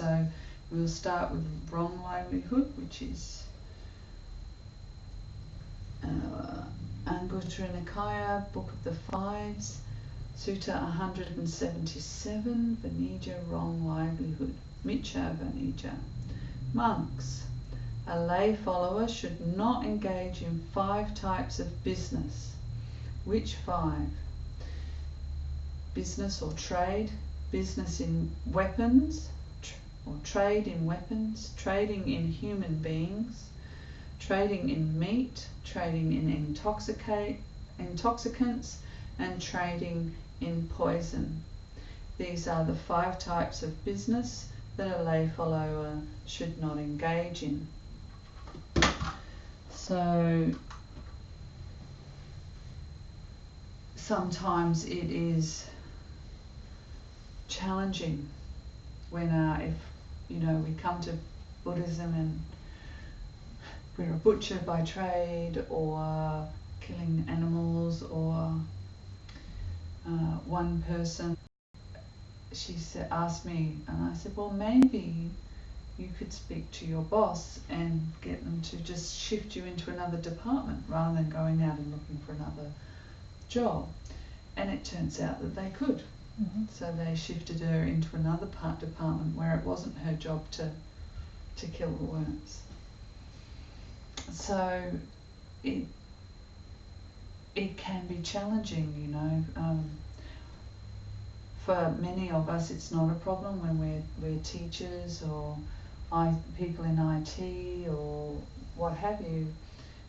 So we'll start with wrong livelihood, which is Anguttara Nikaya, Book of the Fives, Sutta 177, Vanija, wrong livelihood, Micha Vanija. Monks, a lay follower should not engage in 5 types of business. Which 5? Business or trade, business in weapons, or trade in weapons, trading in human beings, trading in meat, trading in intoxicants, and trading in poison. These are the 5 types of business that a lay follower should not engage in. So sometimes it is challenging when if we come to Buddhism and we're a butcher by trade, or killing animals, or one person, she asked me, and I said, well, maybe you could speak to your boss and get them to just shift you into another department rather than going out and looking for another job. And it turns out that they could. Mm-hmm. So they shifted her into another department where it wasn't her job to kill the worms. So it can be challenging, for many of us it's not a problem when we're teachers or people in IT or what have you,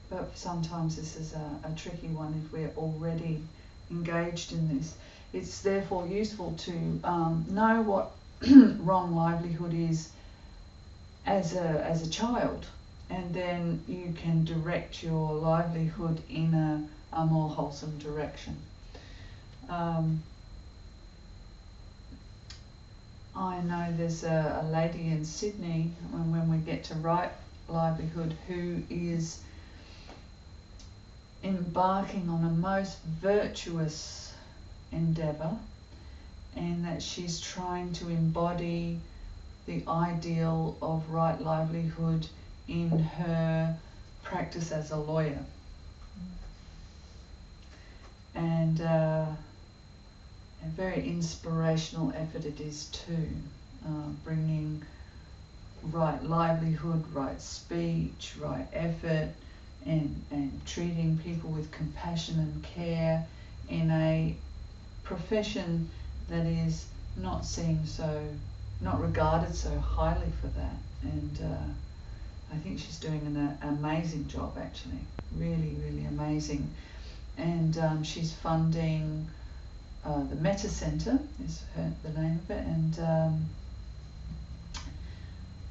but sometimes this is a tricky one if we're already engaged in this. It's therefore useful to know what wrong livelihood is as a child, and then you can direct your livelihood in a more wholesome direction. I know there's a lady in Sydney, when we get to right livelihood, who is embarking on a most virtuous endeavour, and that she's trying to embody the ideal of right livelihood in her practice as a lawyer. And a very inspirational effort it is too, bringing right livelihood, right speech, right effort, and treating people with compassion and care in a profession that is not regarded so highly for that. And I think she's doing an amazing job, actually, really, really amazing. And she's funding the Metta Centre, is the name of it, and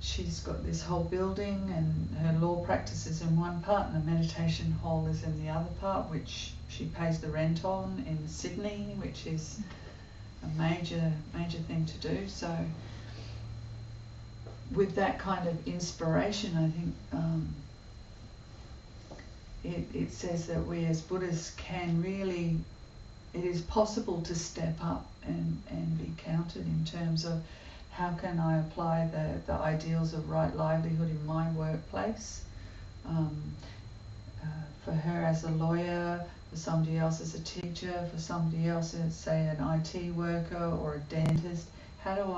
she's got this whole building, and her law practice is in one part and the meditation hall is in the other part, which she pays the rent on in Sydney, which is a major thing to do. So with that kind of inspiration, I think it says that we as Buddhists can really, it is possible to step up and be counted in terms of how can I apply the ideals of right livelihood in my workplace. For her as a lawyer, for somebody else as a teacher, for somebody else as, say, an IT worker or a dentist, how do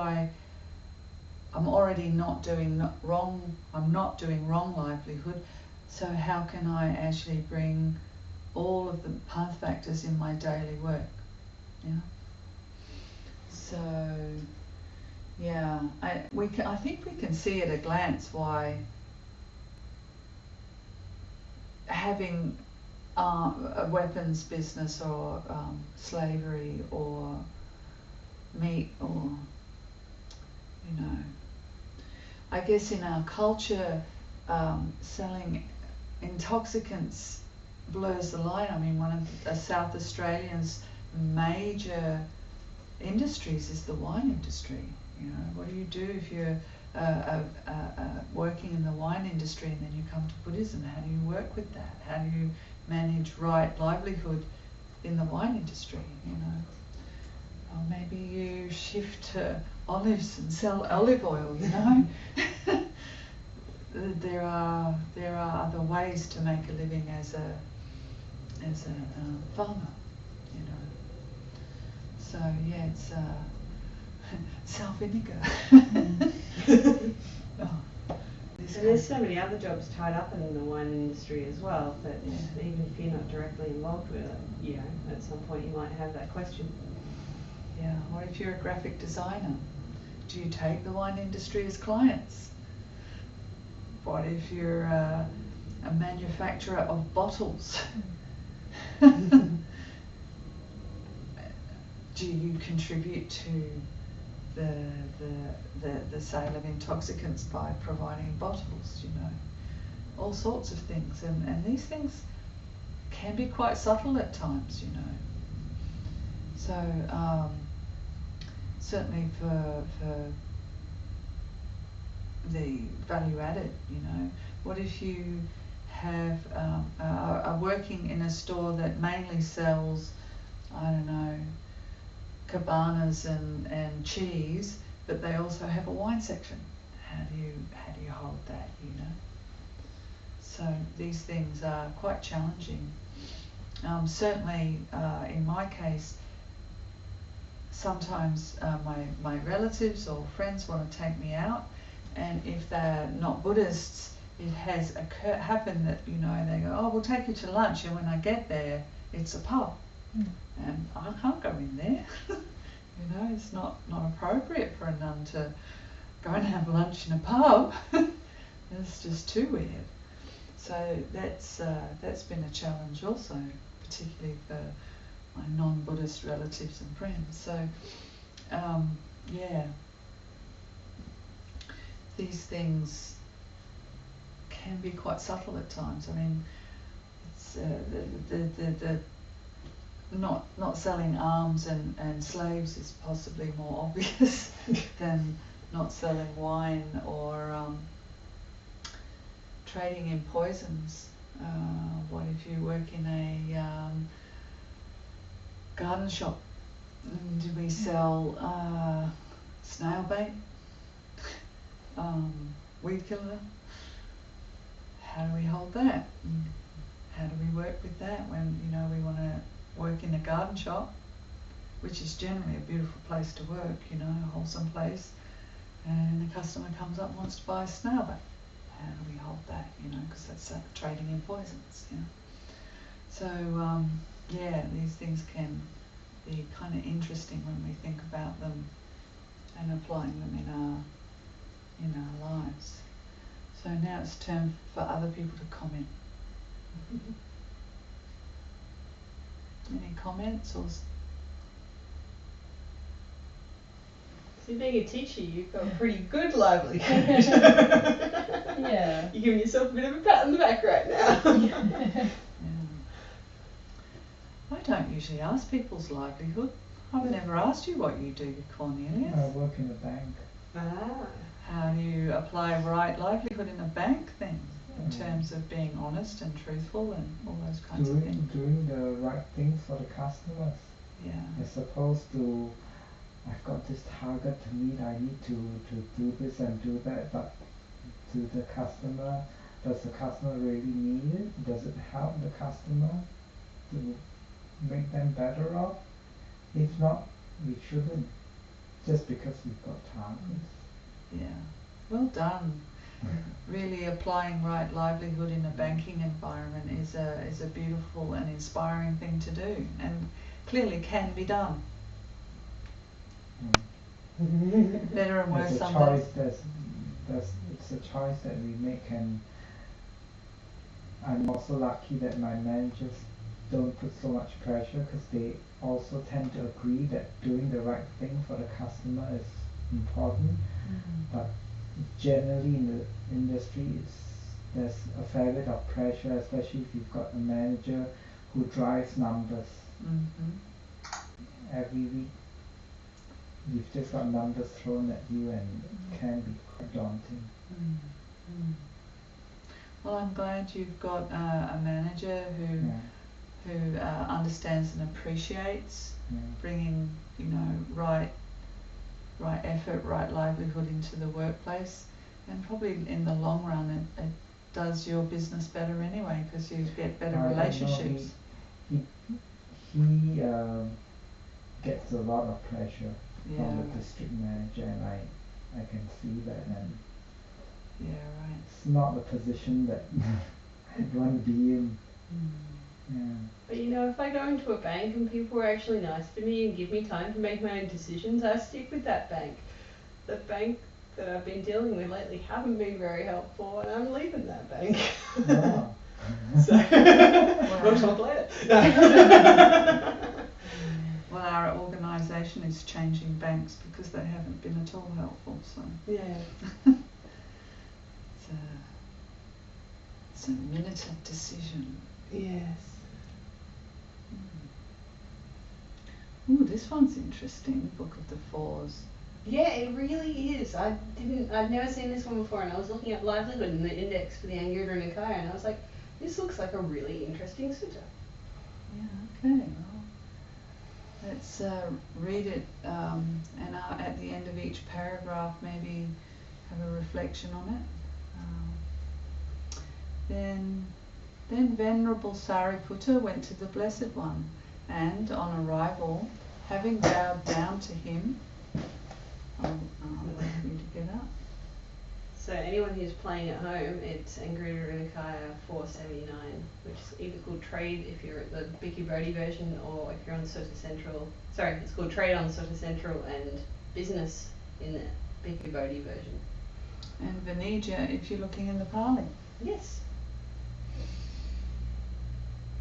I'm already not doing wrong livelihood, so how can I actually bring all of the path factors in my daily work? Yeah. So, yeah, I think we can see at a glance why having a weapons business or slavery or meat or, I guess in our culture, selling intoxicants blurs the line. I mean, one of South Australia's major industries is the wine industry. What do you do if you're working in the wine industry and then you come to Buddhism? How do you work with that? How do you manage right livelihood in the wine industry? Or maybe you shift to olives and sell olive oil, you know. There are other ways to make a living as a farmer, you know. So yeah, it's sell vinegar. And there's so many other jobs tied up in the wine industry as well that even if you're not directly involved with it, you know, at some point you might have that question. Yeah, or if you're a graphic designer, do you take the wine industry as clients? What if you're a manufacturer of bottles? Do you contribute to the sale of intoxicants by providing bottles, you know? All sorts of things, and these things can be quite subtle at times, you know. So certainly for the value added, you know, what if you have are working in a store that mainly sells, I don't know, cabanas and cheese, but they also have a wine section. How do you hold that, you know? So these things are quite challenging. Certainly in my case, sometimes my relatives or friends want to take me out, and if they're not Buddhists, it has happened that, you know, they go, oh, we'll take you to lunch, and when I get there, it's a pub. And I can't go in there. You know, it's not appropriate for a nun to go and have lunch in a pub. It's just too weird. So that's been a challenge also, particularly for my non-Buddhist relatives and friends. So yeah, these things can be quite subtle at times. I mean, it's the not selling arms and slaves is possibly more obvious than not selling wine or trading in poisons. What if you work in a garden shop? Do we sell snail bait, weed killer? How do we hold that? How do we work with that when, you know, we want to work in a garden shop, which is generally a beautiful place to work, you know, a wholesome place, and the customer comes up and wants to buy a snail bait? How do we hold that, you know, because that's trading in poisons, you know. So yeah, these things can be kind of interesting when we think about them and applying them in our lives. So now it's time for other people to comment. Any comments or? So being a teacher, you've got a pretty good livelihood. Yeah. You're giving yourself a bit of a pat on the back right now. Yeah. I don't usually ask people's livelihood. I've never asked you what you do, Cornelius. I work in a bank. How do you apply right livelihood in a bank then, in terms of being honest and truthful and all those kinds of things? Doing the right things for the customers. Yeah. As opposed to, I've got this target to meet, I need to do this and do that, but to the customer, does the customer really need it? Does it help the customer to make them better off? If not, we shouldn't, just because we've got targets. Yeah, well done. Really applying right livelihood in a banking environment is a beautiful and inspiring thing to do, and clearly can be done. Better and worse sometimes. It's a choice that we make, and I'm also lucky that my managers don't put so much pressure, because they also tend to agree that doing the right thing for the customer is important. But generally in the industry, there's a fair bit of pressure, especially if you've got a manager who drives numbers. Every week you've just got numbers thrown at you, and it can be quite daunting. Well, I'm glad you've got a manager who understands and appreciates bringing, you know, right right effort, right livelihood into the workplace, and probably in the long run it does your business better anyway, because you get better relationships. He gets a lot of pressure from the district manager, and I can see that, and it's not a position that I'd want to be in. Yeah. But you know, if I go into a bank and people are actually nice to me and give me time to make my own decisions, I stick with that bank. The bank that I've been dealing with lately haven't been very helpful, and I'm leaving that bank. Wow. So, we'll talk later. Well, our organisation is changing banks because they haven't been at all helpful. So yeah, it's a minute of decision. Yes. Ooh, this one's interesting. Book of the Fours. Yeah, it really is. I'd never seen this one before, and I was looking at Livelihood in the index for the Anguttara Nikaya, and I was like, this looks like a really interesting sutta. Yeah, okay. Well, let's read it, and at the end of each paragraph, maybe have a reflection on it. Then Venerable Sariputta went to the Blessed One, and on arrival, having bowed down to him, I'll wait for you to get up. So anyone who's playing at home, it's Anguttara Nikaya 479, which is either called Trade if you're at the Bhikkhu Bodhi version, or if you're on Sutta Central. Sorry, it's called Trade on Sutta Central and Business in the Bhikkhu Bodhi version. And Vanija if you're looking in the Pali. Yes.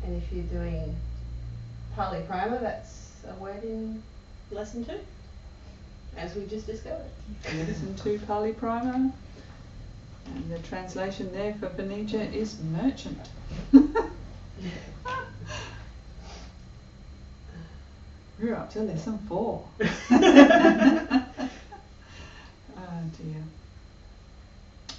And if you're doing Pali Primer, that's a word in lesson 2, as we just discovered. Lesson 2 Pali Primer. And the translation there for Vanija is merchant. We're up to lesson 4. Oh dear.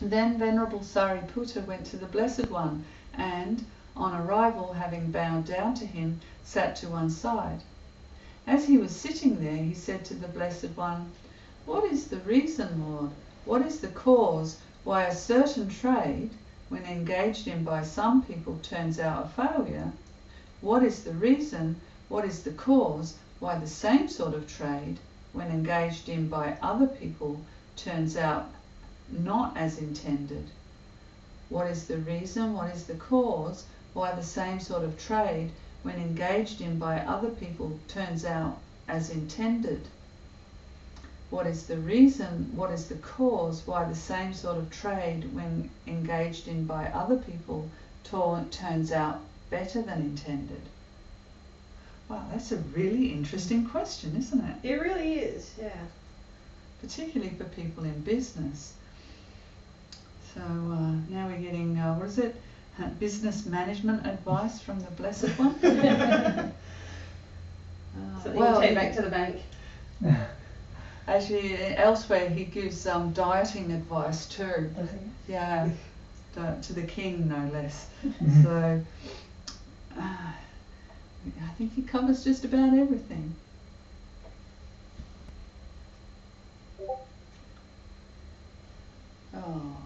Then Venerable Sariputta went to the Blessed One, and, on arrival, having bowed down to him, sat to one side. As he was sitting there, he said to the Blessed One, "What is the reason, Lord? What is the cause why a certain trade, when engaged in by some people, turns out a failure? What is the reason, what is the cause why the same sort of trade, when engaged in by other people, turns out not as intended? What is the reason, what is the cause why the same sort of trade, when engaged in by other people, turns out as intended? What is the reason, what is the cause why the same sort of trade, when engaged in by other people, turns out better than intended?" Wow, that's a really interesting question, isn't it? It really is, yeah. Particularly for people in business. So now we're getting, what is it? Business management advice from the Blessed One. Something you take back to the bank. Actually, elsewhere he gives dieting advice too. Yeah, to the king, no less. So I think he covers just about everything. Oh.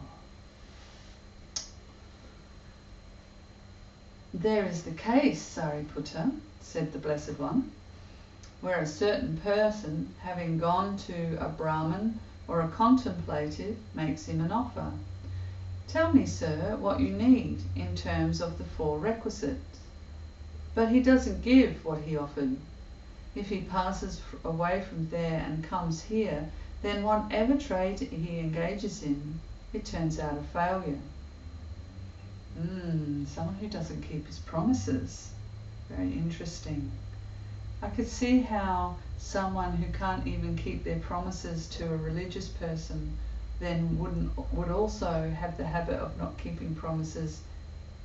There is the case, Sariputta, said the Blessed One, where a certain person, having gone to a Brahmin or a contemplative, makes him an offer. "Tell me, sir, what you need in terms of the 4 requisites." But he doesn't give what he offered. If he passes away from there and comes here, then whatever trade he engages in, it turns out a failure. Someone who doesn't keep his promises. Very interesting. I could see how someone who can't even keep their promises to a religious person then would also have the habit of not keeping promises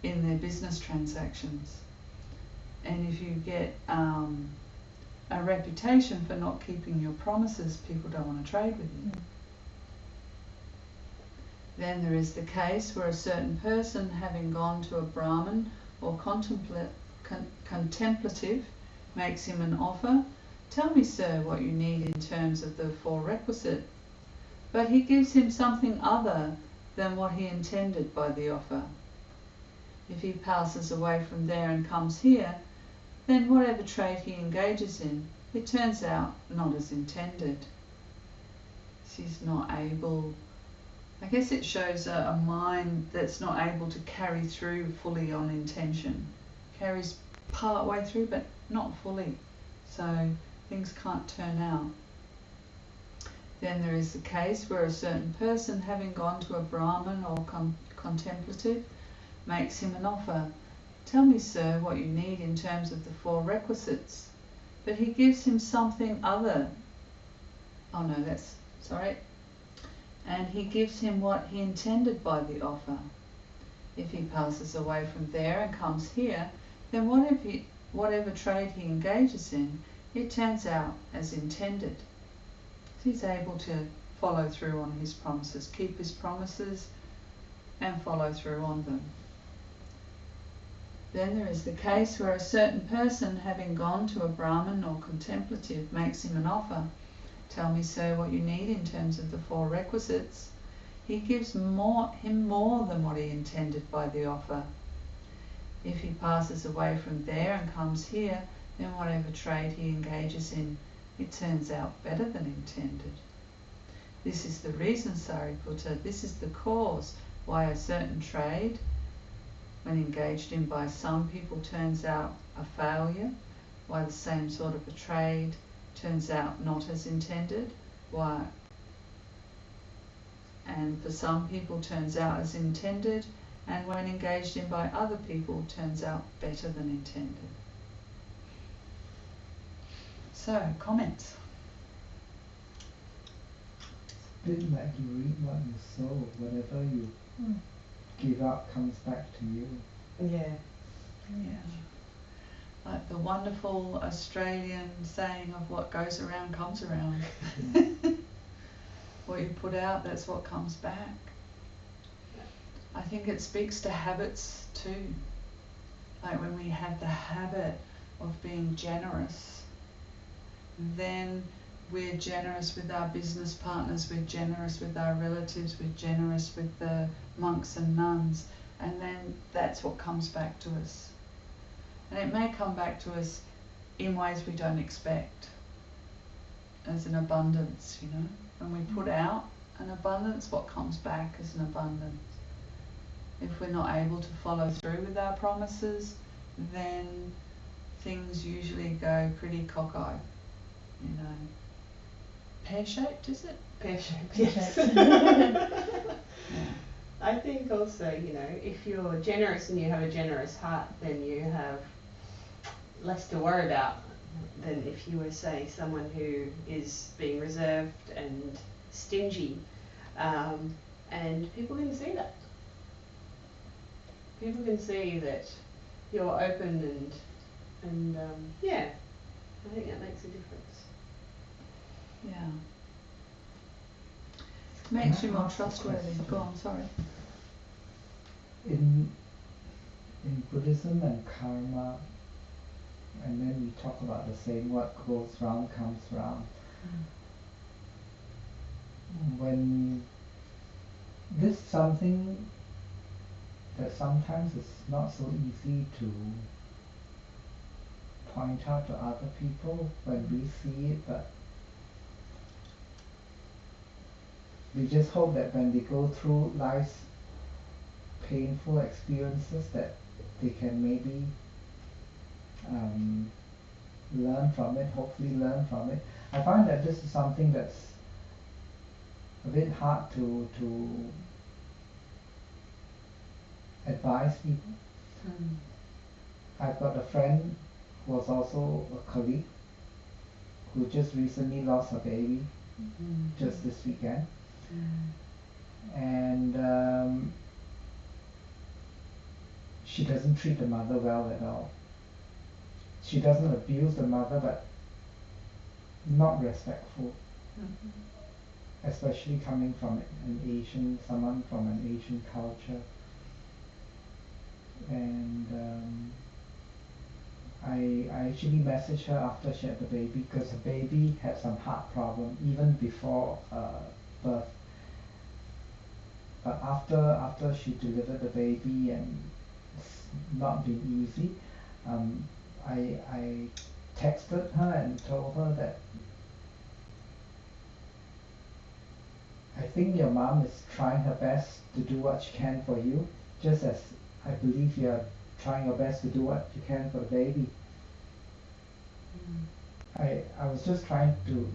in their business transactions. And if you get a reputation for not keeping your promises, people don't want to trade with you. Then there is the case where a certain person, having gone to a Brahmin or contemplative, makes him an offer. "Tell me, sir, what you need in terms of the four requisite." But he gives him something other than what he intended by the offer. If he passes away from there and comes here, then whatever trade he engages in, it turns out not as intended. He's not able, I guess it shows a mind that's not able to carry through fully on intention. Carries part way through, but not fully. So things can't turn out. Then there is the case where a certain person, having gone to a Brahmin or contemplative, makes him an offer. "Tell me, sir, what you need in terms of the four requisites." But he gives him something other. And he gives him what he intended by the offer. If he passes away from there and comes here, then whatever trade he engages in, it turns out as intended. He's able to follow through on his promises, keep his promises and follow through on them. Then there is the case where a certain person, having gone to a Brahmin or contemplative, makes him an offer. "Tell me, sir, what you need in terms of the four requisites." He gives him more than what he intended by the offer. If he passes away from there and comes here, then whatever trade he engages in, it turns out better than intended. This is the reason, Sariputta, this is the cause why a certain trade, when engaged in by some people, turns out a failure, why the same sort of a trade turns out not as intended, and for some people turns out as intended, and when engaged in by other people turns out better than intended. So, comments? It's a bit like you reap what you sow. Whatever you give up comes back to you. Yeah. Like the wonderful Australian saying of what goes around comes around. What you put out, that's what comes back. I think it speaks to habits too. Like when we have the habit of being generous, then we're generous with our business partners, we're generous with our relatives, we're generous with the monks and nuns, and then that's what comes back to us. And it may come back to us in ways we don't expect, as an abundance, you know. When we put out an abundance, what comes back is an abundance. If we're not able to follow through with our promises, then things usually go pretty cockeyed, you know. Pear-shaped, is it? Pear-shaped, yes. I think also, you know, if you're generous and you have a generous heart, then you have less to worry about than if you were, say, someone who is being reserved and stingy. And people can see that. People can see that you're open and yeah, I think that makes a difference. Yeah. Makes you more trustworthy. Go on, sorry. In Buddhism and karma, and then we talk about the same, what goes round comes round. When this is something that sometimes is not so easy to point out to other people when we see it, but we just hope that when they go through life's painful experiences that they can maybe learn from it, hopefully learn from it. I find that this is something that's a bit hard to advise people. I've got a friend who was also a colleague who just recently lost her baby just this weekend. And she doesn't treat the mother well at all. She doesn't abuse the mother, but not respectful. Especially coming from someone from an Asian culture. And I actually messaged her after she had the baby because the baby had some heart problem even before birth. But after she delivered the baby and it's not been easy, I texted her and told her that I think your mom is trying her best to do what she can for you, just as I believe you're trying your best to do what you can for the baby. I was just trying to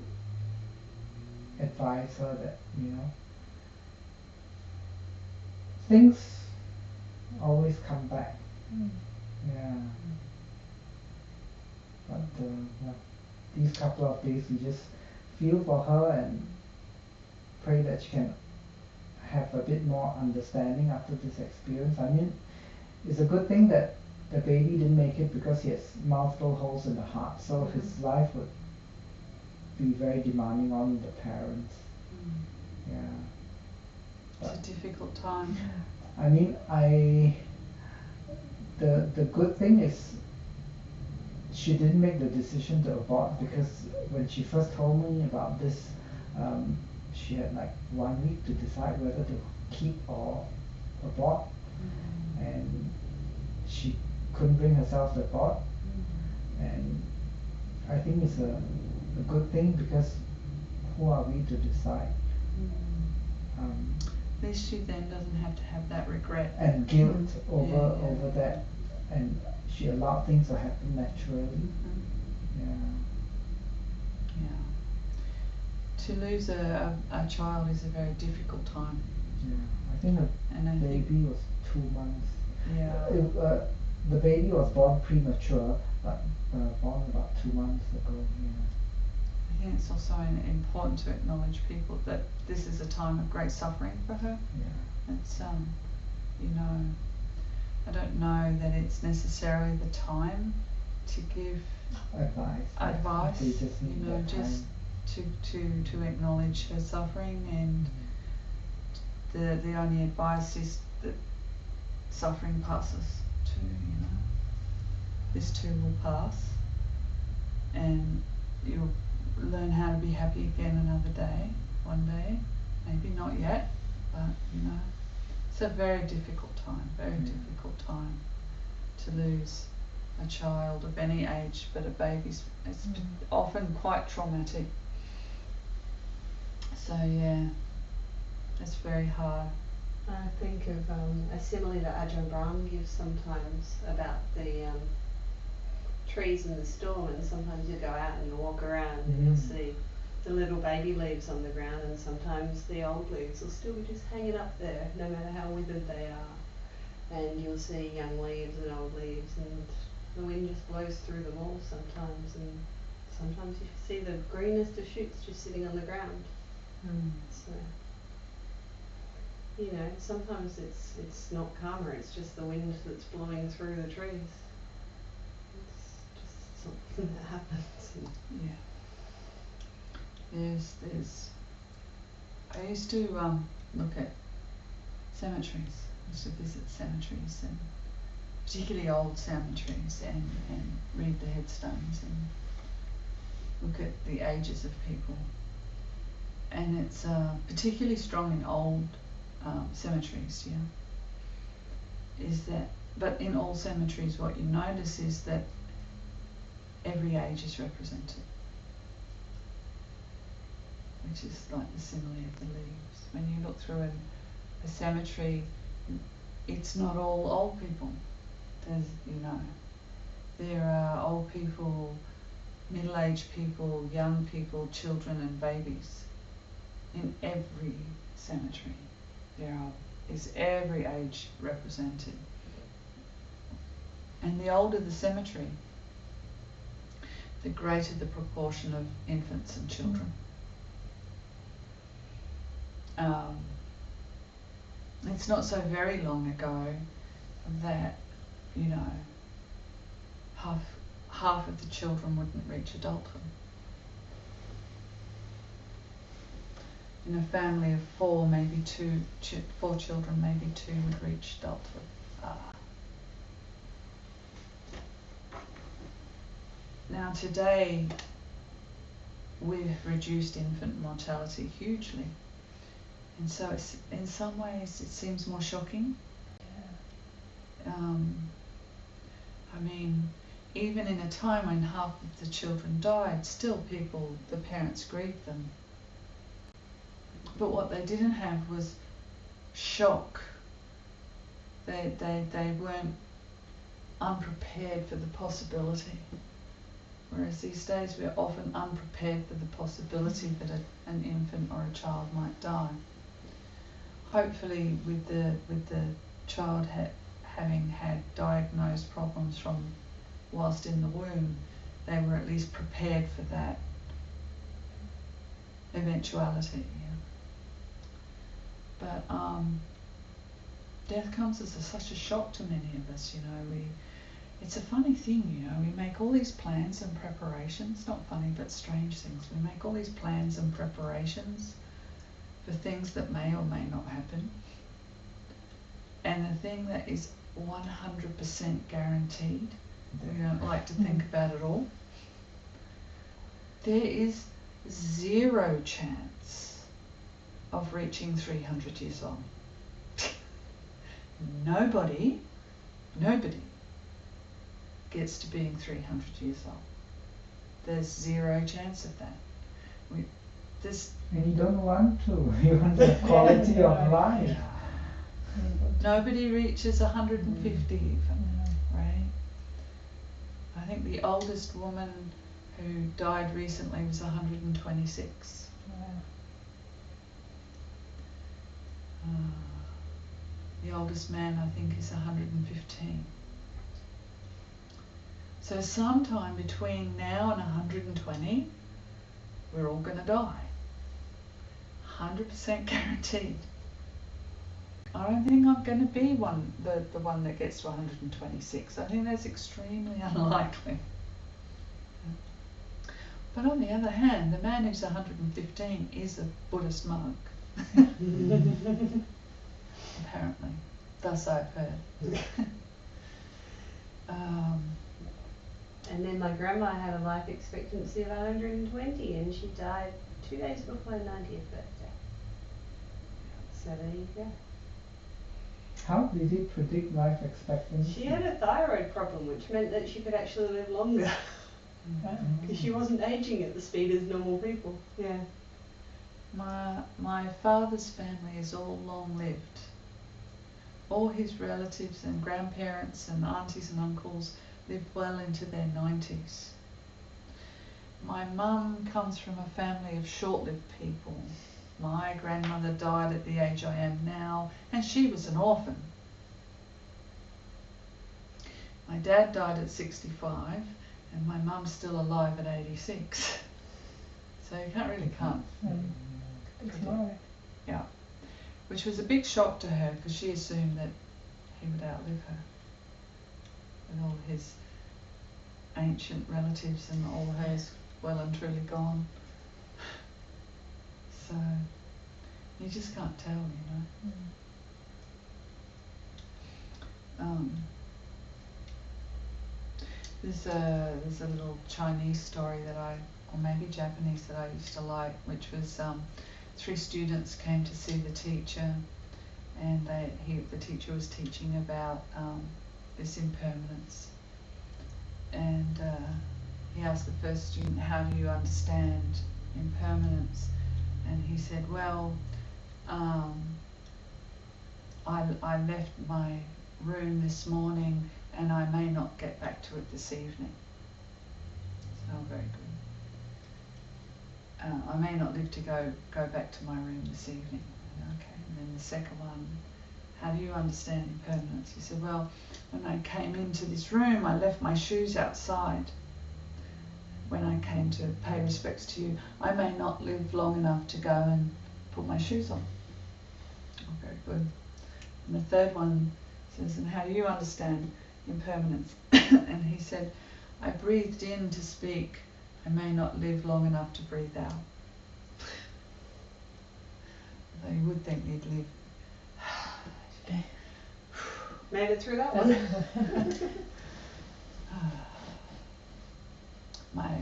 advise her that, things always come back. Yeah. But yeah, these couple of days we just feel for her and pray that she can have a bit more understanding after this experience. I mean, it's a good thing that the baby didn't make it because he has multiple holes in the heart, so his life would be very demanding on the parents. Yeah. It's a difficult time. I mean, the good thing is she didn't make the decision to abort, because when she first told me about this, she had like 1 week to decide whether to keep or abort, and she couldn't bring herself to abort. And I think it's a good thing, because who are we to decide? At least she then doesn't have to have that regret and guilt over that, and she allowed things to happen naturally. To lose a child is a very difficult time. I think the baby was 2 months. The baby was born premature, but born about 2 months ago. I think it's also important to acknowledge people that this is a time of great suffering for her. It's I don't know that it's necessarily the time to give advice. Just to acknowledge her suffering, and the only advice is that suffering passes too. This too will pass, and you'll learn how to be happy again another day, one day, maybe not yet, but it's a very difficult time, difficult time to lose a child of any age, but a baby's it's often quite traumatic. So it's very hard. I think of a simile that Ajahn Brahm gives sometimes about the trees in the storm, and sometimes you go out and you walk around and you'll see the little baby leaves on the ground, and sometimes the old leaves will still be just hanging up there no matter how withered they are, and you'll see young leaves and old leaves, and the wind just blows through them all sometimes, and sometimes you see the greenest of shoots just sitting on the ground. So sometimes it's not karma, it's just the wind that's blowing through the trees. It's just something that happens. There's I used to look at cemeteries. I used to visit cemeteries, and particularly old cemeteries, and read the headstones and look at the ages of people. And it's particularly strong in old cemeteries, but in all cemeteries what you notice is that every age is represented, which is like the simile of the leaves. When you look through a cemetery, it's not all old people. There are old people, middle-aged people, young people, children and babies. In every cemetery is every age represented. And the older the cemetery, the greater the proportion of infants and children. It's not so very long ago that half of the children wouldn't reach adulthood. In a family of four, maybe four children, maybe two would reach adulthood. Now today we've reduced infant mortality hugely, and so it's, in some ways it seems more shocking. I mean, even in a time when half of the children died, still the parents grieved them. But what they didn't have was shock. They weren't unprepared for the possibility. Whereas these days we're often unprepared for the possibility that an infant or a child might die. Hopefully with the child having had diagnosed problems from whilst in the womb, they were at least prepared for that eventuality. Yeah. But death comes as such a shock to many of us, you know. It's a funny thing, you know, we make all these plans and preparations, not funny but strange things. We make all these plans and preparations for things that may or may not happen. And the thing that is 100% guaranteed, we don't like to think about at all, there is 0 chance of reaching 300 years old. Nobody gets to being 300 years old. There's 0 chance of that. And you don't want to. You want the quality of life. Nobody reaches 150 even, right? I think the oldest woman who died recently was 126. The oldest man, I think, is 115. So sometime between now and 120, we're all going to die. 100% guaranteed. I don't think I'm going to be the one that gets to 126. I think that's extremely unlikely. But on the other hand, the man who's 115 is a Buddhist monk. Apparently. Thus I've heard. And then my grandma had a life expectancy of 120 and she died 2 days before her 90th birthday. So there you go. How did he predict life expectancy? She had a thyroid problem, which meant that she could actually live longer. Because she wasn't aging at the speed as normal people. Yeah. My father's family is all long-lived. All his relatives and grandparents and aunties and uncles lived well into their 90s. My mum comes from a family of short-lived people. My grandmother died at the age I am now, and she was an orphan. My dad died at 65, and my mum's still alive at 86. So you can't really count. Yeah. Which was a big shock to her, because she assumed that he would outlive her. With all his ancient relatives and all hers well and truly gone. So you just can't tell, you know. There's a little Chinese story that or maybe Japanese, that I used to like, which was 3 students came to see the teacher, and the teacher was teaching about this impermanence. And he asked the first student, how do you understand impermanence? And he said, well, I left my room this morning and I may not get back to it this evening. So very good. I may not live to go back to my room this evening. Okay. And then the second one, how do you understand impermanence? He said, well, when I came into this room, I left my shoes outside. When I came to pay respects to you, I may not live long enough to go and put my shoes on. Oh, very good. And the third one says, and how do you understand impermanence? And he said, I breathed in to speak. I may not live long enough to breathe out. Though you would think you'd live. Made it through that one.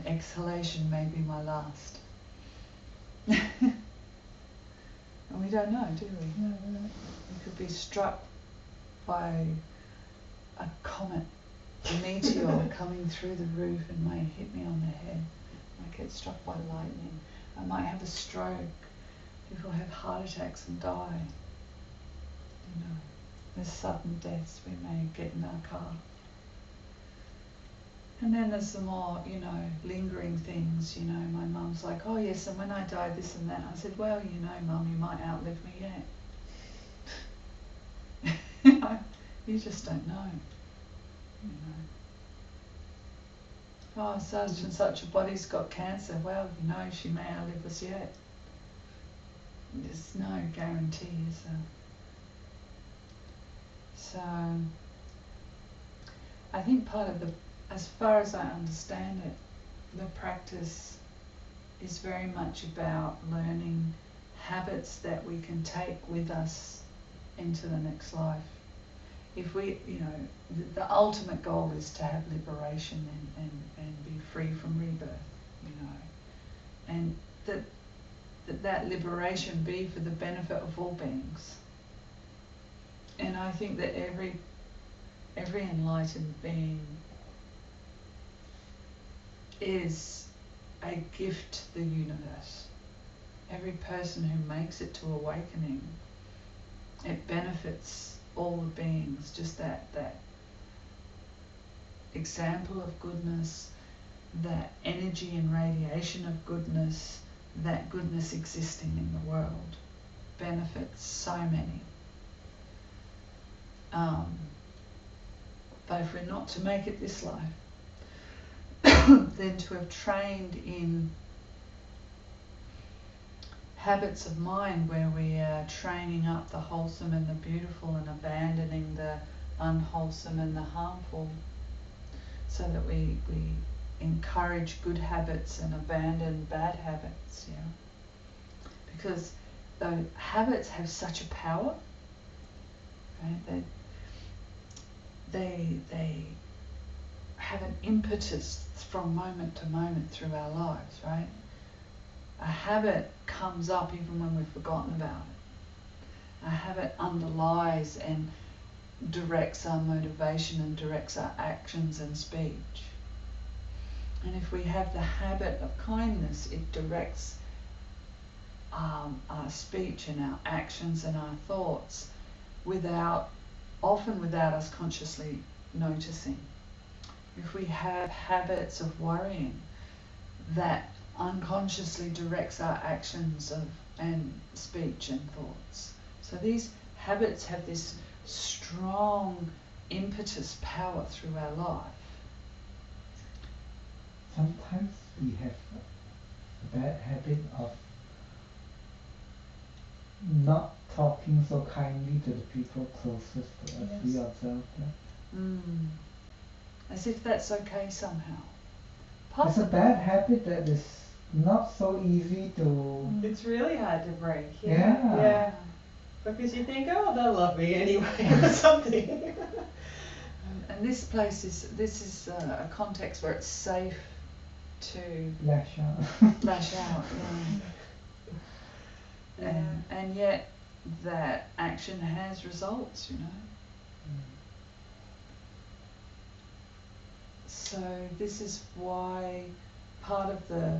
exhalation may be my last. And we don't know, do we? No. We could be struck by a comet, a meteor coming through the roof and may hit me on the head. I might get struck by lightning. I might have a stroke. People have heart attacks and die. You know, there's sudden deaths. We may get in our car. And then there's the more, you know, lingering things. You know, my mum's like, oh yes, and when I die, this and that. I said, well, you know, Mum, you might outlive me yet. You know, you just don't know. You know. Oh, such and such a body's got cancer. Well, you know, she may outlive us yet. There's no guarantee, is there? So, I think part of the, as far as I understand it, the practice is very much about learning habits that we can take with us into the next life. If we, you know, the ultimate goal is to have liberation and be free from rebirth, you know, and that liberation be for the benefit of all beings. And I think that every enlightened being is a gift to the universe. Every person who makes it to awakening, it benefits all the beings. Just that example of goodness, that energy and radiation of goodness, that goodness existing in the world benefits so many. But if we're not to make it this life, then to have trained in habits of mind where we are training up the wholesome and the beautiful and abandoning the unwholesome and the harmful, so that we encourage good habits and abandon bad habits, yeah. Because the habits have such a power, right? They have an impetus from moment to moment through our lives, right? A habit comes up even when we've forgotten about it. A habit underlies and directs our motivation and directs our actions and speech. And if we have the habit of kindness, it directs our speech and our actions and our thoughts often without us consciously noticing. If we have habits of worrying, that unconsciously directs our actions and speech and thoughts. So these habits have this strong impetus power through our life. Sometimes we have a bad habit of not talking so kindly to the people closest to us. Yes. We observe that. As if that's okay somehow. It's a bad habit that is not so easy to... It's really hard to break. Yeah. Because you think, oh, they'll love me anyway, or something. And this is a context where it's safe to lash out. Yeah. And yet that action has results, you know. So this is why part of the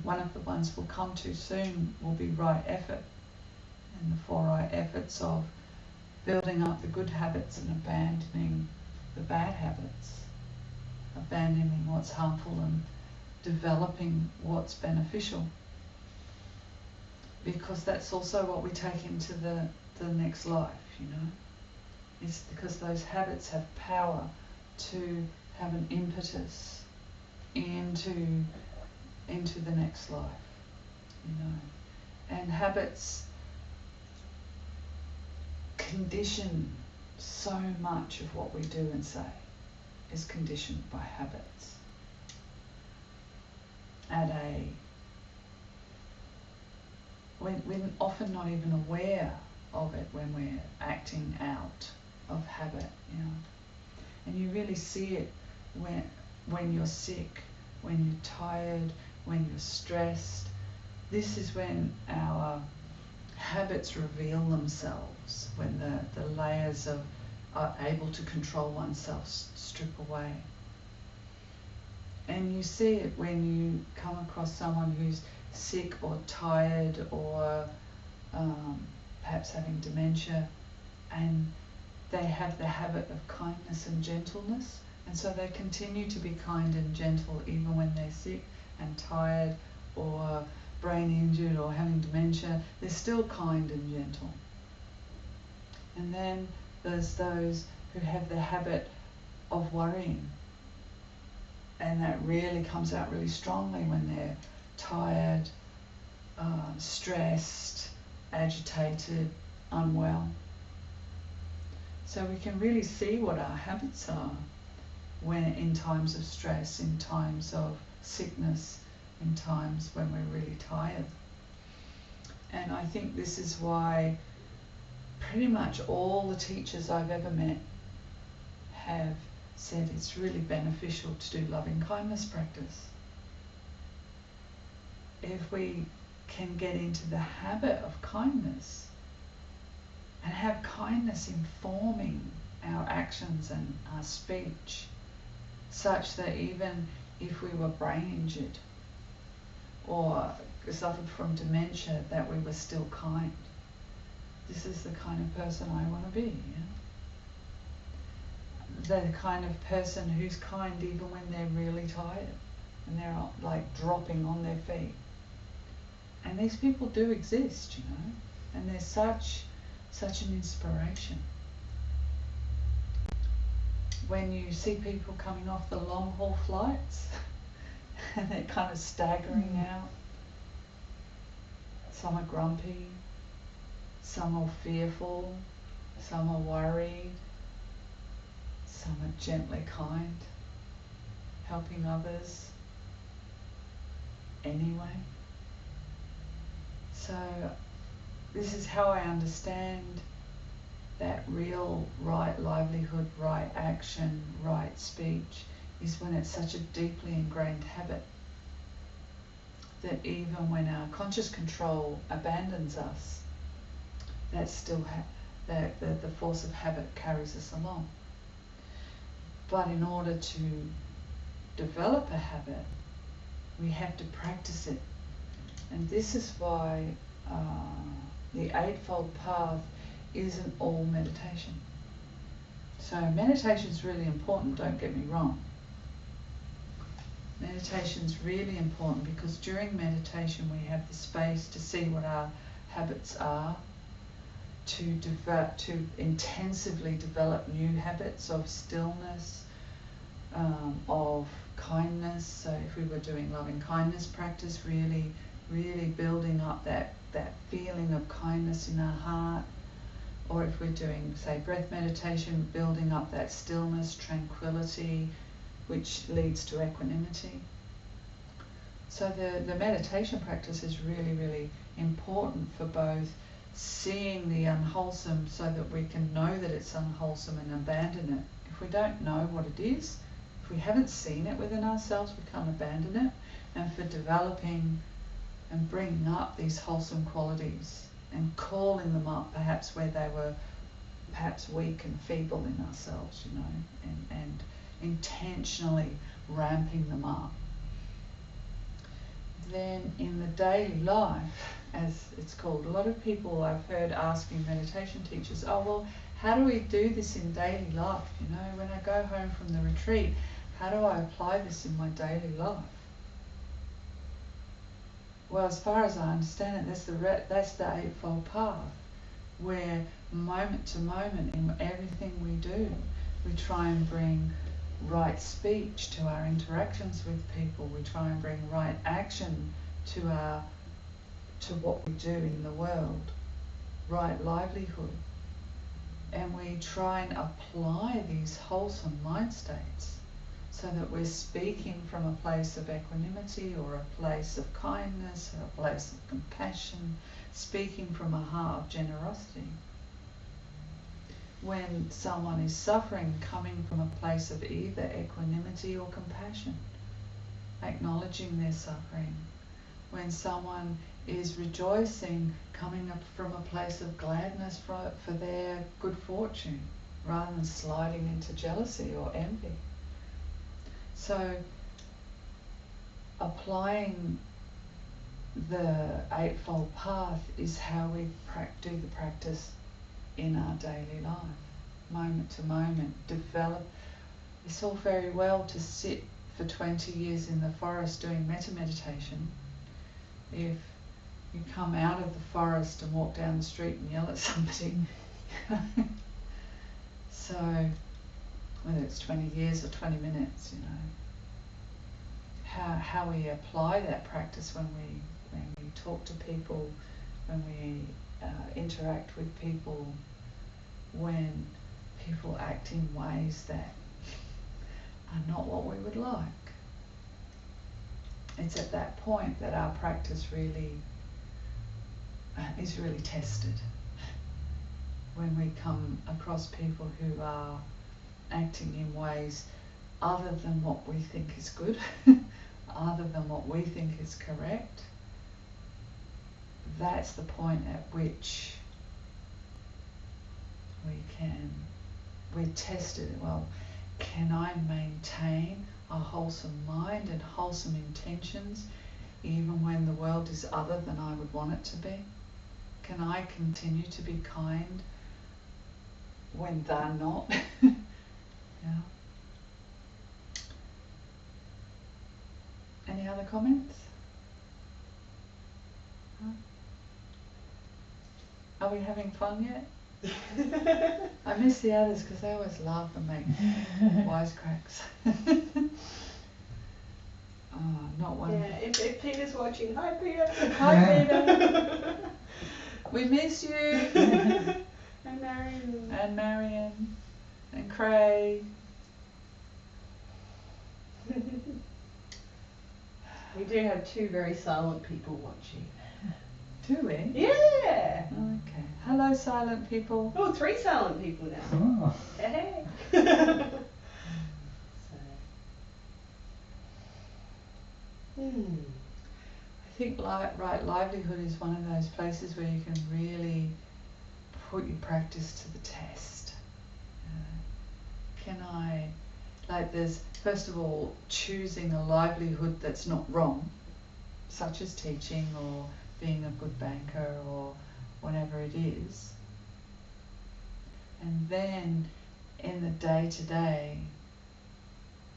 one of the ones we'll come to soon will be right effort, and the 4 right efforts of building up the good habits and abandoning the bad habits, abandoning what's harmful and developing what's beneficial, because that's also what we take into the next life, you know. It's because those habits have power to have an impetus into the next life, you know. And habits condition so much of what we do and say is conditioned by habits. We're often not even aware of it when we're acting out of habit, you know. And you really see it when you're sick, when you're tired, when you're stressed, this is when our habits reveal themselves, when the layers of are able to control oneself strip away. And you see it when you come across someone who's sick or tired or perhaps having dementia, and they have the habit of kindness and gentleness, and so they continue to be kind and gentle even when they're sick and tired or brain injured or having dementia. They're still kind and gentle. And then there's those who have the habit of worrying, and that really comes out really strongly when they're tired, stressed, agitated, unwell. So we can really see what our habits are when in times of stress, in times of sickness, in times when we're really tired. And I think this is why pretty much all the teachers I've ever met have said it's really beneficial to do loving kindness practice. If we can get into the habit of kindness and have kindness informing our actions and our speech, such that even if we were brain injured or suffered from dementia, that we were still kind. This is the kind of person I want to be. Yeah? The kind of person who's kind even when they're really tired and they're like dropping on their feet. And these people do exist, you know, and they're such an inspiration. When you see people coming off the long haul flights and they're kind of staggering out, some are grumpy, some are fearful, some are worried, some are gently kind, helping others anyway. So this is how I understand that real right livelihood, right action, right speech is when it's such a deeply ingrained habit that even when our conscious control abandons us, that still the force of habit carries us along. But in order to develop a habit, we have to practice it. And this is why the Eightfold Path isn't all meditation. So meditation is really important, don't get me wrong. Meditation is really important because during meditation we have the space to see what our habits are, to intensively develop new habits of stillness, of kindness. So if we were doing loving kindness practice, really building up that feeling of kindness in our heart. Or if we're doing, say, breath meditation, building up that stillness, tranquility, which leads to equanimity. So the meditation practice is really important for both seeing the unwholesome so that we can know that it's unwholesome and abandon it. If we don't know what it is, if we haven't seen it within ourselves, we can't abandon it. And for developing and bringing up these wholesome qualities and calling them up perhaps where they were perhaps weak and feeble in ourselves, you know, and intentionally ramping them up. Then in the daily life, as it's called, a lot of people I've heard asking meditation teachers, oh well, how do we do this in daily life? You know, when I go home from the retreat, how do I apply this in my daily life? Well, as far as I understand it, that's the Eightfold Path, where moment to moment in everything we do, we try and bring right speech to our interactions with people. We try and bring right action to what we do in the world, right livelihood. And we try and apply these wholesome mind states so that we're speaking from a place of equanimity or a place of kindness or a place of compassion, speaking from a heart of generosity. when someone is suffering, coming from a place of either equanimity or compassion, acknowledging their suffering. When someone is rejoicing, coming up from a place of gladness for their good fortune, rather than sliding into jealousy or envy. So, applying the Eightfold Path is how we do the practice in our daily life, moment to moment, develop. It's all very well to sit for 20 years in the forest doing metta meditation. If you come out of the forest and walk down the street and yell at somebody, so whether it's 20 years or 20 minutes, you know, how we apply that practice when we talk to people, when we interact with people, when people act in ways that are not what we would like. It's at that point that our practice really is really tested. When we come across people who are acting in ways other than what we think is good, other than what we think is correct, that's the point at which we're tested. Well, can I maintain a wholesome mind and wholesome intentions even when the world is other than I would want it to be? Can I continue to be kind when they're not? Yeah. Any other comments? Huh? Are we having fun yet? I miss the others because they always laugh and make wisecracks. Oh, not one. Yeah, if Peter's watching, hi Peter. Hi Peter. We miss you. And Marion. And Marion. And Craig. We do have two very silent people watching. Do we? Yeah. Okay. Hello, silent people. Oh, 3 silent people now. Oh. Hey. I think Livelihood is one of those places where you can really put your practice to the test. Can I, there's first of all choosing a livelihood that's not wrong, such as teaching or being a good banker or whatever it is. And then in the day-to-day,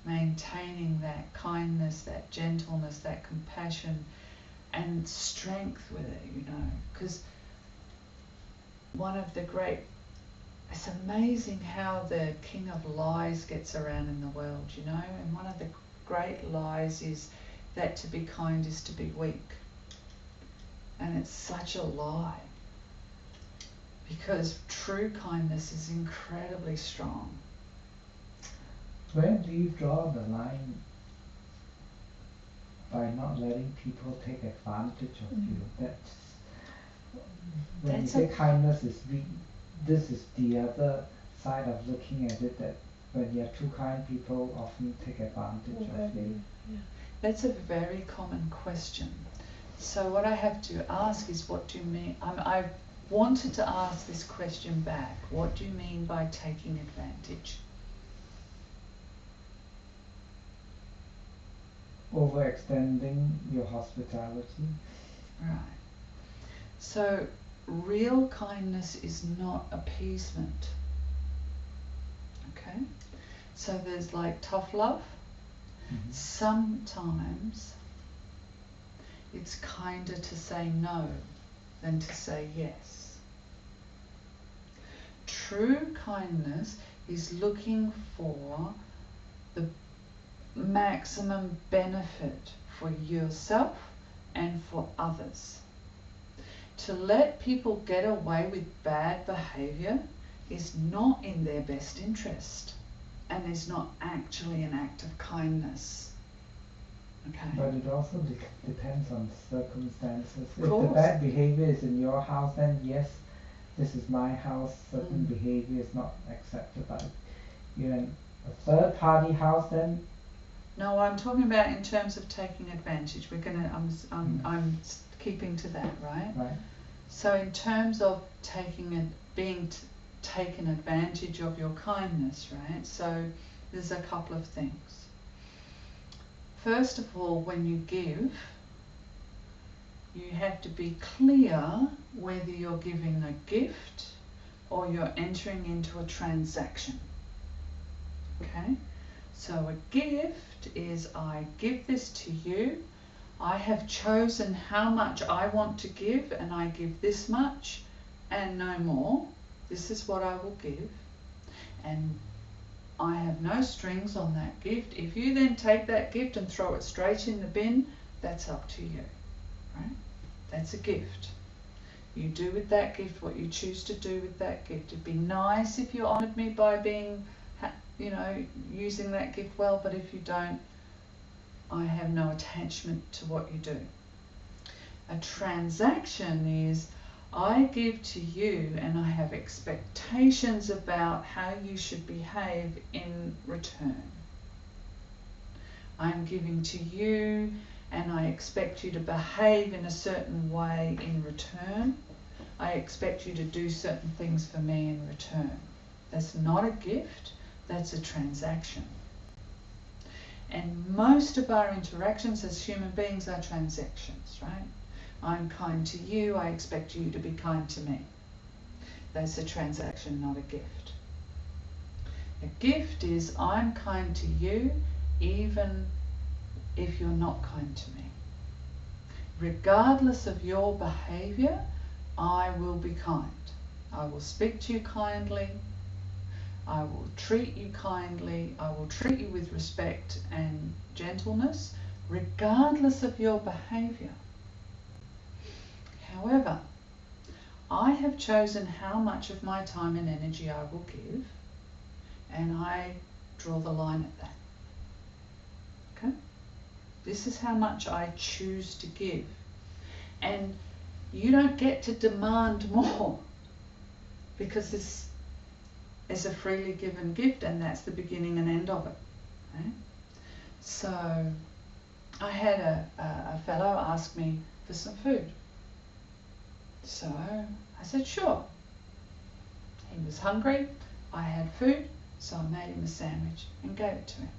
maintaining that kindness, that gentleness, that compassion and strength with it, you know. Because one of the great, it's amazing how the king of lies gets around in the world, you know. And one of the great lies is that to be kind is to be weak. And it's such a lie. Because true kindness is incredibly strong. Where do you draw the line by not letting people take advantage of you? That's when you say kindness is weak. This is the other side of looking at it, that when you're too kind, people often take advantage of you. Yeah. That's a very common question. So what I have to ask is, what do you mean? I wanted to ask this question back. What do you mean by taking advantage? Overextending your hospitality. Right. So real kindness is not appeasement. Okay? So there's like tough love. Mm-hmm. Sometimes it's kinder to say no than to say yes. True kindness is looking for the maximum benefit for yourself and for others. To let people get away with bad behavior is not in their best interest and is not actually an act of kindness. Okay. But it also depends on circumstances. Of If course. the bad behavior is in your house, then yes, this is my house, certain behavior is not accepted, but you're in a third party house, then No, I'm talking about in terms of taking advantage. I'm keeping to that, right? right. So in terms of taken advantage of your kindness, right? So there's a couple of things. First of all, when you give, you have to be clear whether you're giving a gift or you're entering into a transaction. Okay? So a gift is, I give this to you, I have chosen how much I want to give, and I give this much and no more. This is what I will give, and I have no strings on that gift. If you then take that gift and throw it straight in the bin, that's up to you, right? That's a gift. You do with that gift what you choose to do with that gift. It'd be nice if you honoured me by being, using that gift well, but if you don't, I have no attachment to what you do. A transaction is, I give to you and I have expectations about how you should behave in return. I'm giving to you and I expect you to behave in a certain way in return. I expect you to do certain things for me in return. That's not a gift, that's a transaction. And most of our interactions as human beings are transactions, right? I'm kind to you, I expect you to be kind to me. That's a transaction, not a gift. A gift is, I'm kind to you even if you're not kind to me. Regardless of your behaviour, I will be kind. I will speak to you kindly. I will treat you kindly. I will treat you with respect and gentleness, regardless of your behaviour. However, I have chosen how much of my time and energy I will give, and I draw the line at that. Okay? This is how much I choose to give. And you don't get to demand more, because this is a freely given gift, and that's the beginning and end of it. Right? So I had a fellow ask me for some food. So I said, sure. He was hungry, I had food, so I made him a sandwich and gave it to him.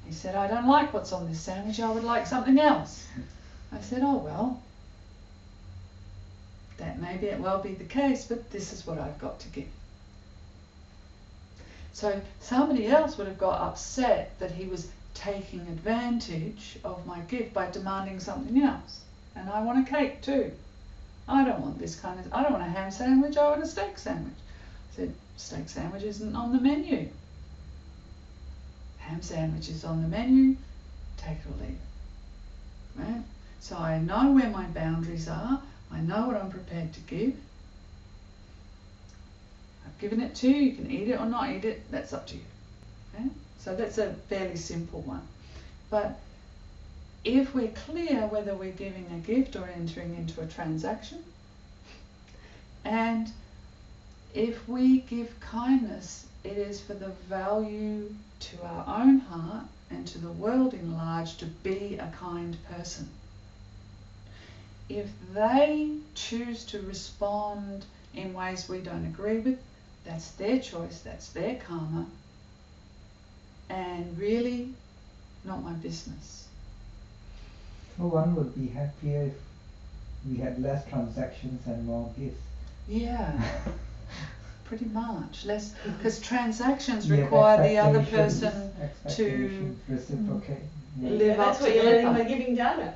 He said, I don't like what's on this sandwich, I would like something else. I said, oh well, that may well be the case, but this is what I've got to give. So somebody else would have got upset that he was taking advantage of my gift by demanding something else. And I want a cake too. I don't want I don't want a ham sandwich, I want a steak sandwich. I said, steak sandwich isn't on the menu. Ham sandwich is on the menu, take it or leave it. Right? So I know where my boundaries are, I know what I'm prepared to give. I've given it to you, you can eat it or not eat it, that's up to you. Okay? So that's a fairly simple one. But if we're clear whether we're giving a gift or entering into a transaction, and if we give kindness, it is for the value to our own heart and to the world in large to be a kind person. If they choose to respond in ways we don't agree with, that's their choice, that's their karma, and really not my business. So one would be happier if we had less transactions and more gifts. Yeah, pretty much. Less, because transactions require the other person to reciprocate. live up that's to what you're their learning by part. giving dana.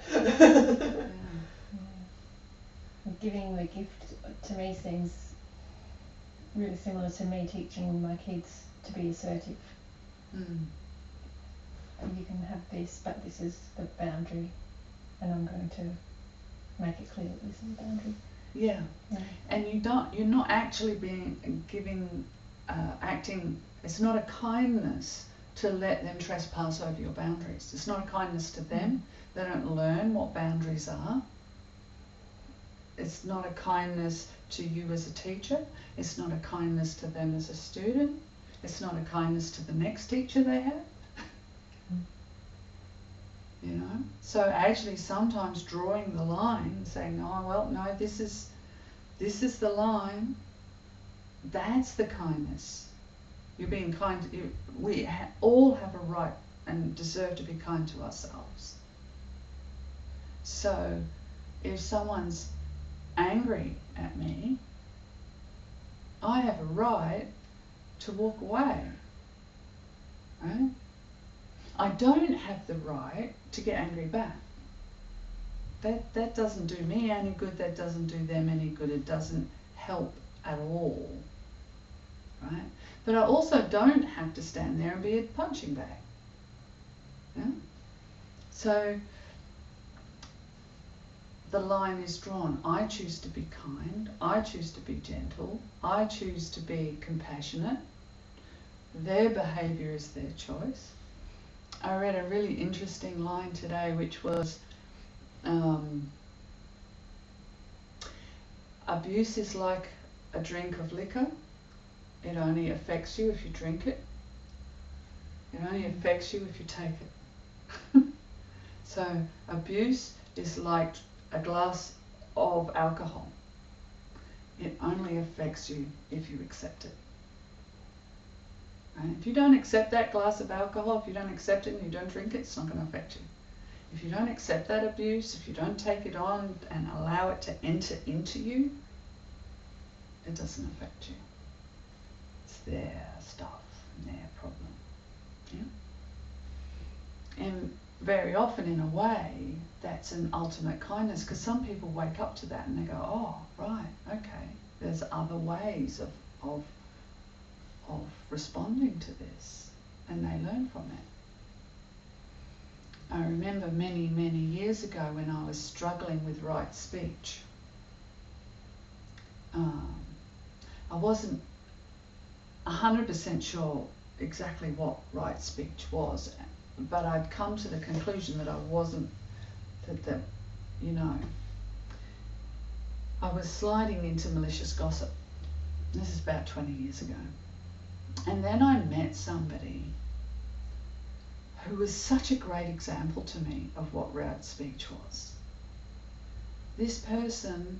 Giving the gift to me seems really similar to me teaching my kids to be assertive. You can have this, but this is the boundary, and I'm going to make it clear that this is a boundary. Yeah. And you're not actually acting, it's not a kindness to let them trespass over your boundaries. It's not a kindness to them. They don't learn what boundaries are. It's not a kindness to you as a teacher. It's not a kindness to them as a student. It's not a kindness to the next teacher they have. You know? So actually sometimes drawing the line and saying, oh, well, no, this is the line, that's the kindness. You're being kind. We all have a right and deserve to be kind to ourselves. So if someone's angry at me, I have a right to walk away. Right? I don't have the right to get angry back. That doesn't do me any good, that doesn't do them any good, it doesn't help at all. Right? But I also don't have to stand there and be a punching bag. Yeah? So the line is drawn. I choose to be kind, I choose to be gentle, I choose to be compassionate. Their behaviour is their choice. I read a really interesting line today which was, abuse is like a drink of liquor. It only affects you if you drink it. It only affects you if you take it. So abuse is like a glass of alcohol. It only affects you if you accept it. Right? If you don't accept that glass of alcohol, if you don't accept it and you don't drink it, it's not going to affect you. If you don't accept that abuse, if you don't take it on and allow it to enter into you, it doesn't affect you. It's their stuff and their problem. Yeah? And very often, in a way, that's an ultimate kindness, because some people wake up to that and they go, oh, right, okay, there's other ways of responding to this, and they learn from it. I remember many, many years ago when I was struggling with right speech. I wasn't 100% sure exactly what right speech was, but I'd come to the conclusion that I wasn't, that you know, I was sliding into malicious gossip. This is about 20 years ago. And then I met somebody who was such a great example to me of what right speech was. This person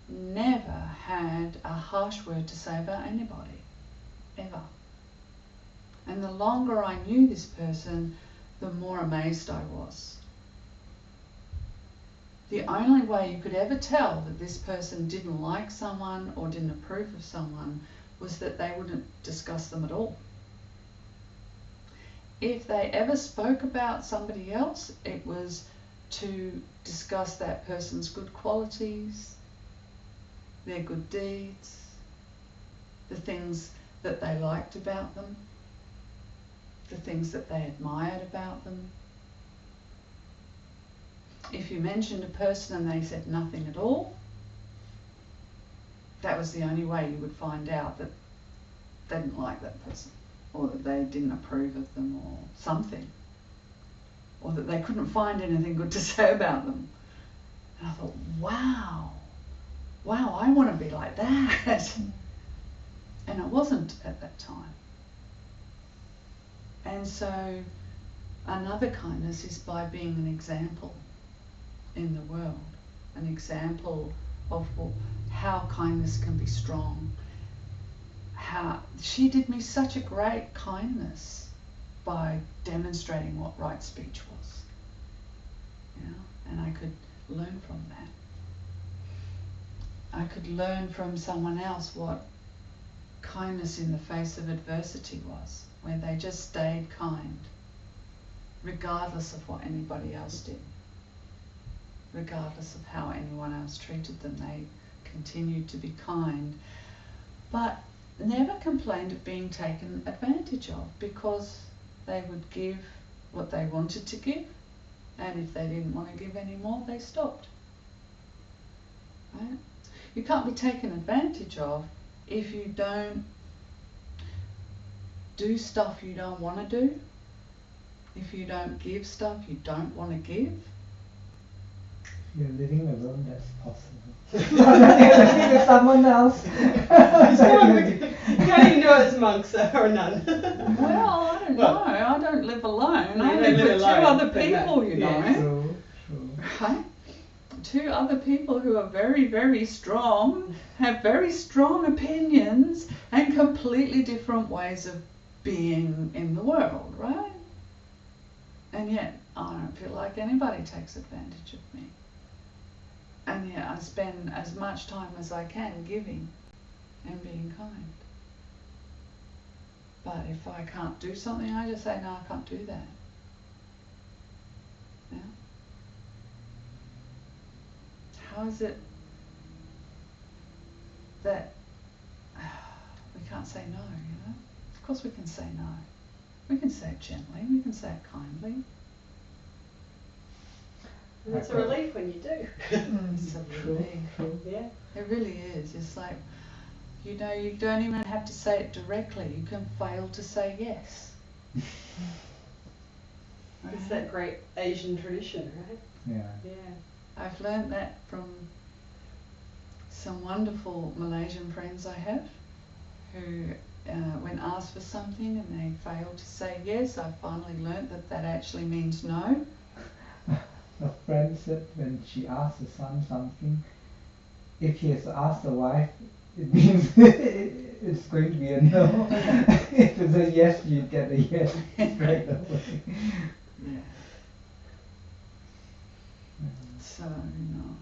never had a harsh word to say about anybody, ever. And the longer I knew this person, the more amazed I was. The only way you could ever tell that this person didn't like someone or didn't approve of someone was that they wouldn't discuss them at all. If they ever spoke about somebody else, it was to discuss that person's good qualities, their good deeds, the things that they liked about them, the things that they admired about them. If you mentioned a person and they said nothing at all, that was the only way you would find out that they didn't like that person, or that they didn't approve of them, or something, or that they couldn't find anything good to say about them. And I thought, wow, I want to be like that. And I wasn't at that time. And so another kindness is by being an example in the world, an example of how kindness can be strong. How she did me such a great kindness by demonstrating what right speech was. You know? And I could learn from that. I could learn from someone else what kindness in the face of adversity was, where they just stayed kind, regardless of what anybody else did, regardless of how anyone else treated them. They continued to be kind, but never complained of being taken advantage of, because they would give what they wanted to give, and if they didn't want to give any more, they stopped. Right? You can't be taken advantage of if you don't do stuff you don't want to do, if you don't give stuff you don't want to give. You're living alone, that's possible. But you're living with someone else. You can't even know it's monks or none. Well, I don't know. I don't live alone. No, I you live don't with live two alone, other but no, people, you yeah. know. True, true. Right? Two other people who are very, very strong, have very strong opinions and completely different ways of being in the world, right? And yet I don't feel like anybody takes advantage of me. And yet I spend as much time as I can giving and being kind. But if I can't do something, I just say, no, I can't do that. Yeah? How is it that we can't say no, you know? Of course we can say no. We can say it gently, we can say it kindly. And it's a relief when you do. It's a relief. True. Yeah. It really is. It's like, you know, you don't even have to say it directly. You can fail to say yes. It's that great Asian tradition, right? Yeah. Yeah. I've learned that from some wonderful Malaysian friends I have who, when asked for something and they fail to say yes, I finally learned that that actually means no. A friend said when she asked the son something, if he has asked the wife, it means it's going to be a no. If it's a yes, you get a yes straight away. Yeah. So, you know,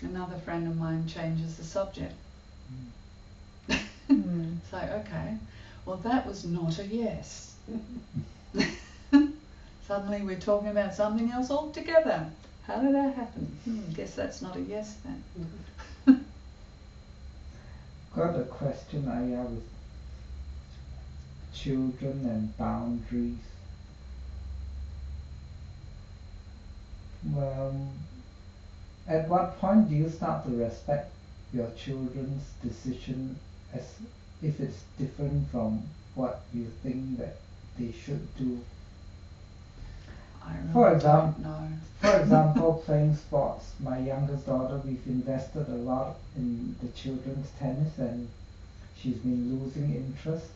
another friend of mine changes the subject. It's like, okay, well that was not a yes. Suddenly we're talking about something else altogether. How did that happen? Guess that's not a yes then. Got a question with children and boundaries. At what point do you start to respect your children's decision as if it's different from what you think that they should do? I really For don't know. For example, playing sports. My youngest daughter, we've invested a lot in the children's tennis and she's been losing interest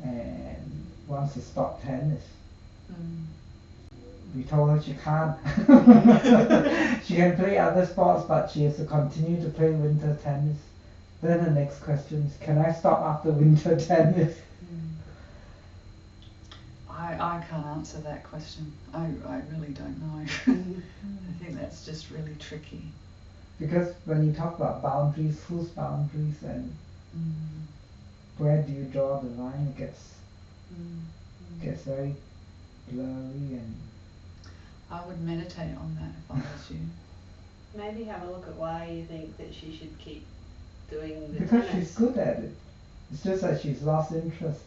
and wants to stop tennis. We told her she can't. She can play other sports, but she has to continue to play winter tennis. Then the next question is, can I stop after winter tennis? I can't answer that question. I really don't know. I think that's just really tricky. Because when you talk about boundaries, whose boundaries and where do you draw the line? It gets very blurry and... I would meditate on that if I was you. Maybe have a look at why you think that she should keep doing the because tennis. she's good at it. It's just that she's lost interest.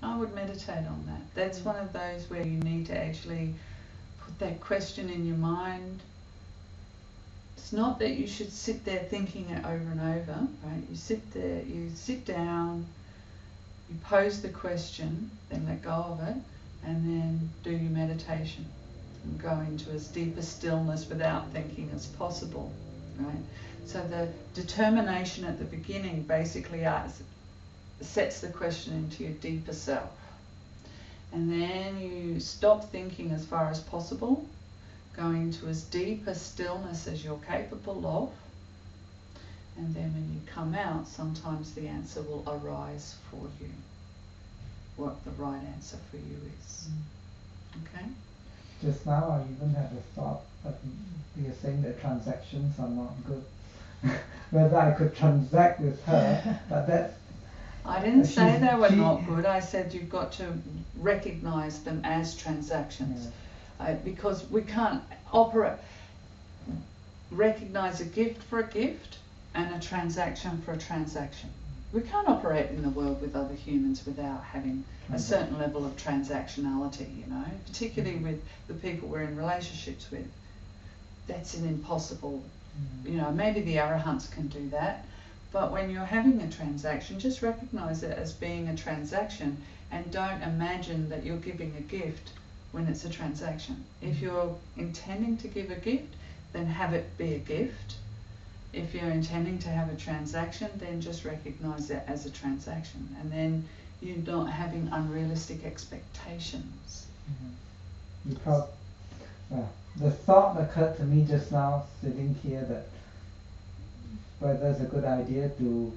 I would meditate on that. That's one of those where you need to actually put that question in your mind. It's not that you should sit there thinking it over and over, right? You sit there, you sit down, you pose the question, then let go of it, and then do your meditation and go into as deep a stillness without thinking as possible, right? So the determination at the beginning basically sets the question into your deeper self. And then you stop thinking as far as possible, go into as deep a stillness as you're capable of, and then when you come out, sometimes the answer will arise for you, what the right answer for you is. Okay? Just now I even had a thought that you're saying that transactions are not good. Whether I could transact with her, but that... I didn't say they were not good. I said you've got to recognise them as transactions. Yeah. Because we can't recognise a gift for a gift and a transaction for a transaction. We can't operate in the world with other humans without having a certain level of transactionality, you know, particularly with the people we're in relationships with. That's an impossible, you know, maybe the arahants can do that, but when you're having a transaction, just recognise it as being a transaction and don't imagine that you're giving a gift when it's a transaction. If you're intending to give a gift, then have it be a gift. If you're intending to have a transaction, then just recognize it as a transaction, and then you're not having unrealistic expectations. The thought occurred to me just now, sitting here, that whether it's a good idea to.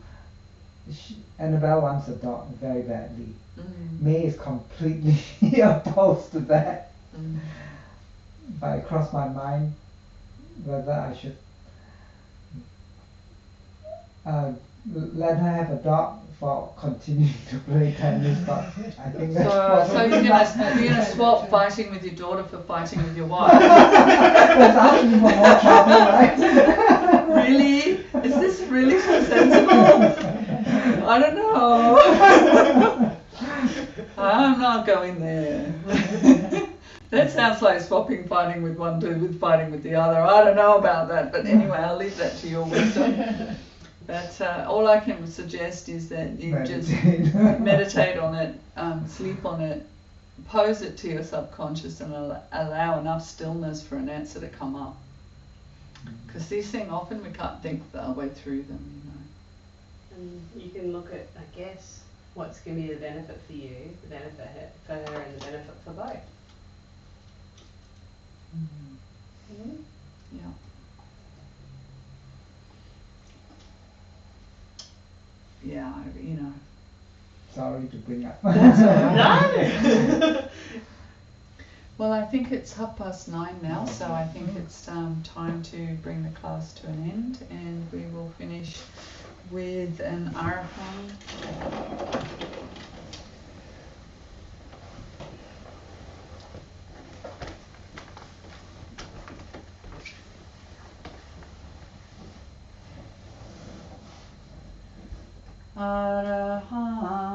Annabelle wants a dog very badly. May is completely opposed to that. But it crossed my mind whether I should let her have a dog for continuing to play tennis, but I think that's so you're gonna swap fighting with your daughter for fighting with your wife. That's asking for more trouble, right? Really? Is this really so sensible? I don't know. I'm not going there. That sounds like swapping fighting with one dude with fighting with the other. I don't know about that, but anyway, I'll leave that to your wisdom. But all I can suggest is that you just meditate on it, sleep on it, pose it to your subconscious, and allow enough stillness for an answer to come up. Because these things, often we can't think our way through them, you know. And you can look at, I guess, what's going to be the benefit for you, the benefit for her, and the benefit for both. Yeah. Yeah, you know. Sorry to bring up. That's all right. Well, I think it's 9:30 now, so I think it's time to bring the class to an end, and we will finish with an arahant. Arahant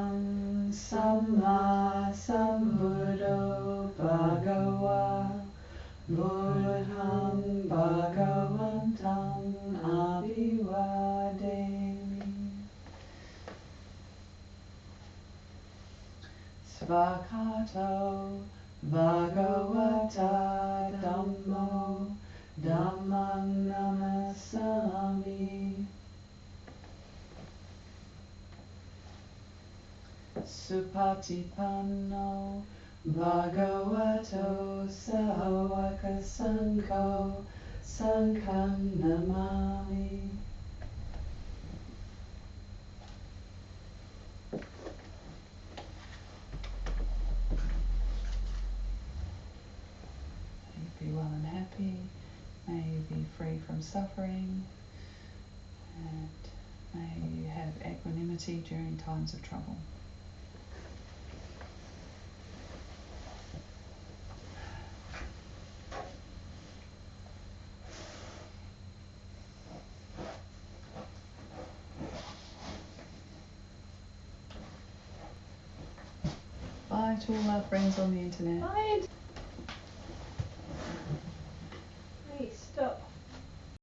Samma Sambuddho Bhagava Buddham Bhagavantam Abhivademi Svakato Bhagavata Dhammo Dhammang Namasami Supatipanno Bhagavato Sāvaka Saṅgho Saṅgham Namami. May you be well and happy. May you be free from suffering. And may you have equanimity during times of trouble. Bye to all our friends on the internet. Bye.